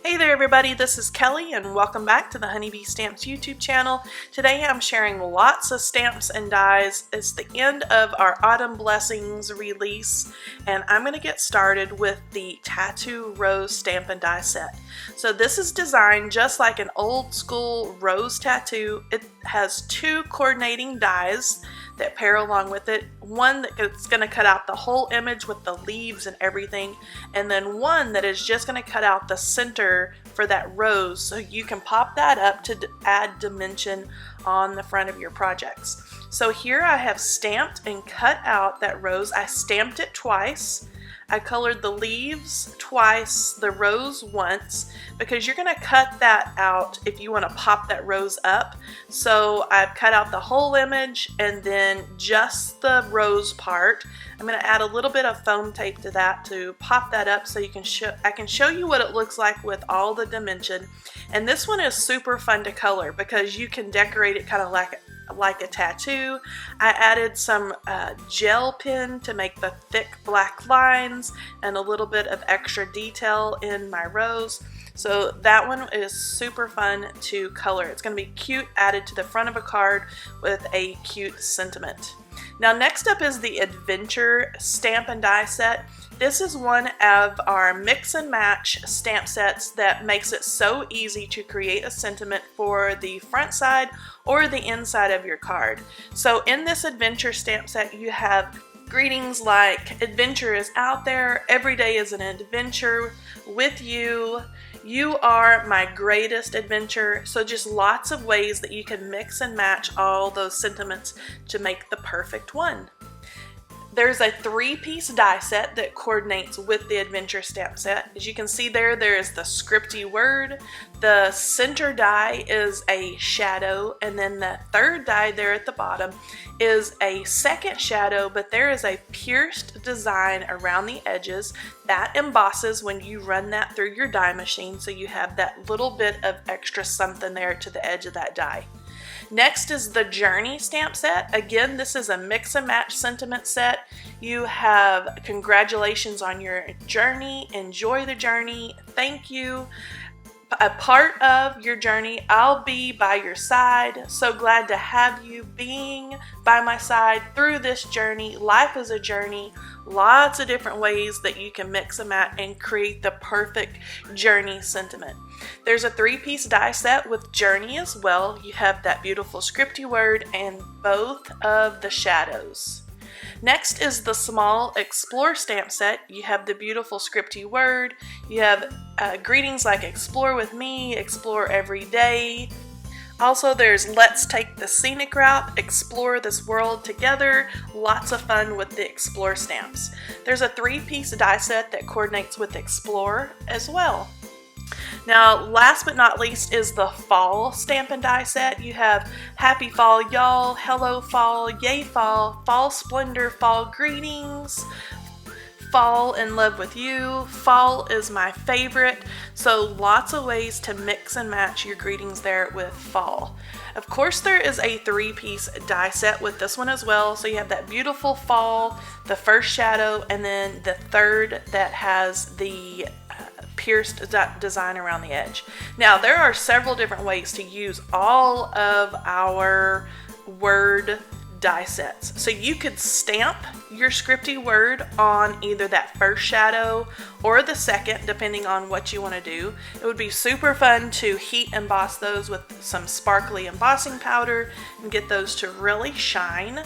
Hey there everybody, this is Kelly and welcome back to the Honeybee Stamps YouTube channel. Today I'm sharing lots of stamps and dies. It's the end of our Autumn Blessings release and I'm going to get started with the Tattoo Rose Stamp and Die set. So this is designed just like an old school rose tattoo. It has two coordinating dies that pair along with it. One that's going to cut out the whole image with the leaves and everything, and then one that is just going to cut out the center for that rose so you can pop that up to add dimension on the front of your projects. So here I have stamped and cut out that rose. I stamped it twice. I colored the leaves twice, the rose once, because you're going to cut that out if you want to pop that rose up. So I've cut out the whole image and then just the rose part. I'm going to add a little bit of foam tape to that to pop that up so you can I can show you what it looks like with all the dimension. And this one is super fun to color because you can decorate it kind of like a tattoo. I added some gel pen to make the thick black lines and a little bit of extra detail in my rose. So that one is super fun to color. It's going to be cute, added to the front of a card with a cute sentiment. Now next up is the Adventure Stamp and Die set. This is one of our mix and match stamp sets that makes it so easy to create a sentiment for the front side or the inside of your card. So in this adventure stamp set you have greetings like adventure is out there, every day is an adventure with you, you are my greatest adventure. So just lots of ways that you can mix and match all those sentiments to make the perfect one. There's a 3-piece die set that coordinates with the Adventure Stamp set. As you can see there is the scripty word. The center die is a shadow, and then the third die there at the bottom is a second shadow, but there is a pierced design around the edges that embosses when you run that through your die machine, so you have that little bit of extra something there to the edge of that die. Next is the Journey stamp set. Again, this is a mix and match sentiment set. You have congratulations on your journey, enjoy the journey, thank you, a part of your journey, I'll be by your side, so glad to have you being by my side through this journey. Life is a journey. Lots of different ways that you can mix and match and create the perfect journey sentiment. There's a 3-piece die set with journey as well. You have that beautiful scripty word and both of the shadows. Next is the small Explore stamp set. You have the beautiful scripty word. You have greetings like explore with me, explore every day. Also there's let's take the scenic route, explore this world together. Lots of fun with the Explore stamps. There's a 3-piece die set that coordinates with Explore as well. Now, last but not least is the Fall Stamp and Die set. You have Happy Fall, y'all, Hello Fall, Yay Fall, Fall Splendor, Fall Greetings, Fall in Love with You. Fall is my favorite, so lots of ways to mix and match your greetings there with fall. Of course, there is a 3-piece die set with this one as well, so you have that beautiful fall, the first shadow, and then the third that has the pierced design around the edge. Now there are several different ways to use all of our word die sets. So you could stamp your scripty word on either that first shadow or the second, depending on what you want to do. It would be super fun to heat emboss those with some sparkly embossing powder and get those to really shine.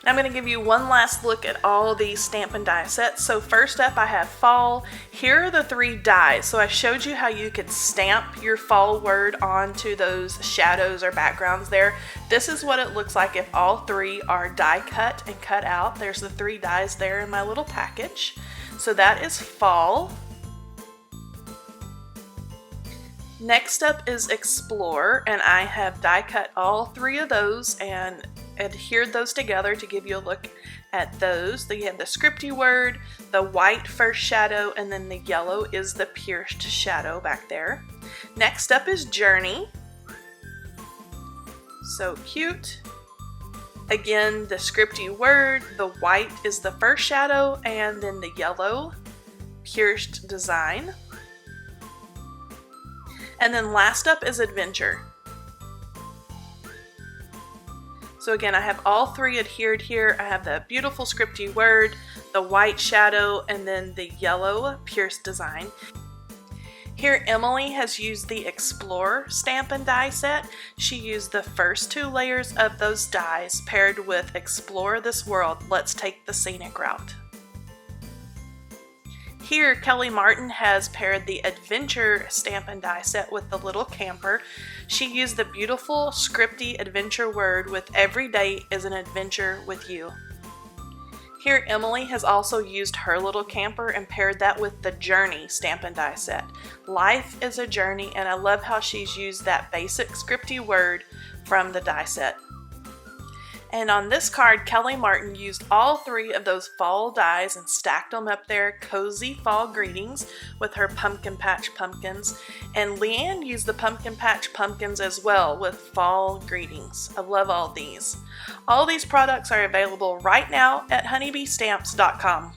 And I'm going to give you one last look at all these stamp and die sets. So first up I have fall. Here are the 3 dies. So I showed you how you could stamp your fall word onto those shadows or backgrounds there. This is what it looks like if all 3 are die cut and cut out. There's the 3 dies there in my little package. So that is fall. Next up is Explore, and I have die cut all 3 of those and adhered those together to give you a look at those. Then you have the scripty word, the white first shadow, and then the yellow is the pierced shadow back there. Next up is Journey. So cute. Again, the scripty word, the white is the first shadow, and then the yellow pierced design. And then last up is adventure. So again, I have all three adhered here. I have the beautiful scripty word, the white shadow, and then the yellow pierced design. Here Emily has used the Explore stamp and die set. She used the first 2 layers of those dies paired with Explore This World, Let's Take the Scenic Route. Here Kelly Martin has paired the Adventure stamp and die set with the little camper. She used the beautiful scripty adventure word with Every Day is an Adventure with You. Here Emily has also used her little camper and paired that with the Journey stamp and die set. Life is a journey, and I love how she's used that basic scripty word from the die set. And on this card, Kelly Martin used all 3 of those fall dies and stacked them up there, cozy fall greetings with her pumpkin patch pumpkins. And Leanne used the pumpkin patch pumpkins as well with fall greetings. I love all these. All these products are available right now at honeybeestamps.com.